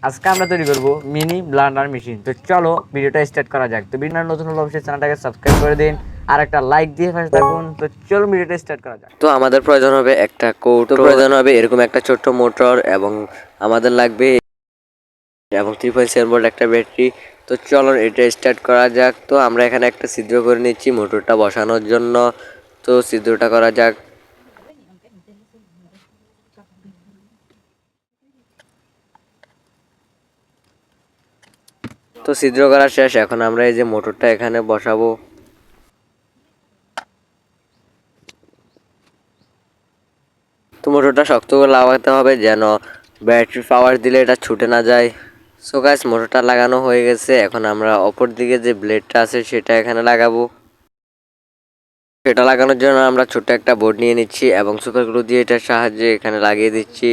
আজকে আমরা তৈরি করব মিনি ব্লান্ডার মেশিন। তো চলো ভিডিওটা স্টার্ট করা যাক। তো ভিডিওটা নতুন হলে অবশ্যই চ্যানেলটাকে সাবস্ক্রাইব করে দিন আর একটা লাইক দিয়ে পাশে থাকুন। তো চলো ভিডিওটা স্টার্ট করা যাক। তো আমাদের প্রয়োজন হবে একটা কৌটো, প্রয়োজন হবে এরকম একটা ছোট্ট মোটর, এবং আমাদের লাগবে এবং 3.7 ভোল্ট একটা ব্যাটারি। তো চলো এটা স্টার্ট করা যাক। তো আমরা এখানে একটা ছিদ্র করে নিচ্ছি মোটরটা বসানোর জন্য। তো ছিদ্রটা করা যাক। তো ছিদ্র করা শেষ, এখন আমরা এই যে মোটরটা এখানে বসাবো। তো মোটরটা শক্ত করে লাগাতে হবে যেন ব্যাটারি পাওয়ার দিলে এটা ছুটে না যায়। সো গাইস, মোটরটা লাগানো হয়ে গেছে। এখন আমরা অপর দিকে যে ব্লেডটা আছে সেটা এখানে লাগাবো। সেটা লাগানোর জন্য আমরা ছোট্ট একটা বোর্ড নিয়ে নিচ্ছি এবং সুপার গ্লু দিয়ে এটার সাহায্যে এখানে লাগিয়ে দিচ্ছি।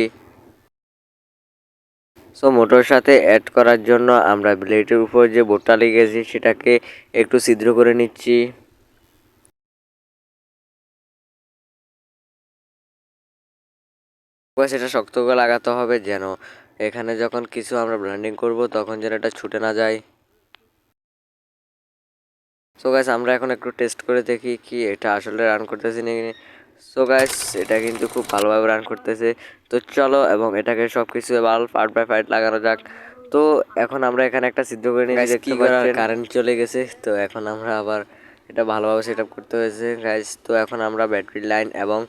সো মোটর সাথে অ্যাড করার জন্য আমরা ব্লেডের উপর যে বোর্ডটা লেগেছি সেটাকে একটু ছিদ্র করে নিচ্ছি। সেটা শক্ত করে লাগাতে হবে যেন এখানে যখন কিছু আমরা ব্লেন্ডিং করব তখন যেন এটা ছুটে না যায়। সো গাইস, আমরা এখন একটু টেস্ট করে দেখি কি এটা আসলে রান করতেছে নাকি। সো গাইস, এটা কিন্তু খুব ভালোভাবে রান করতেছে। তো চলো এবং এটাকে সব কিছু ভালো পার্ট বাই পার্ট লাগানো যাক। তো এখন আমরা এখানে একটা ছিদ্র করে নিয়েছি, দেখতে পাচ্ছেন কারেন্ট চলে গেছে। তো এখন আমরা আবার এটা ভালোভাবে সেট আপ করতে হয়েছে গাইস। তো এখন আমরা ব্যাটারি লাইন এবং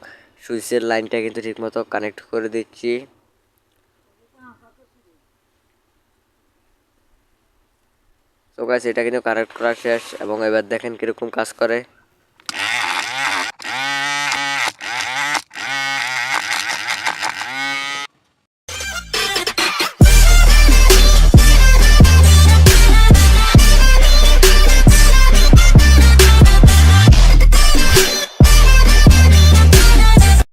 সুইচের লাইনটা কিন্তু ঠিকমতো কানেক্ট করে দিচ্ছি। তো গাইস, এটা কিন্তু কানেক্ট করা শেষ এবং এবার দেখেন কিরকম কাজ করে।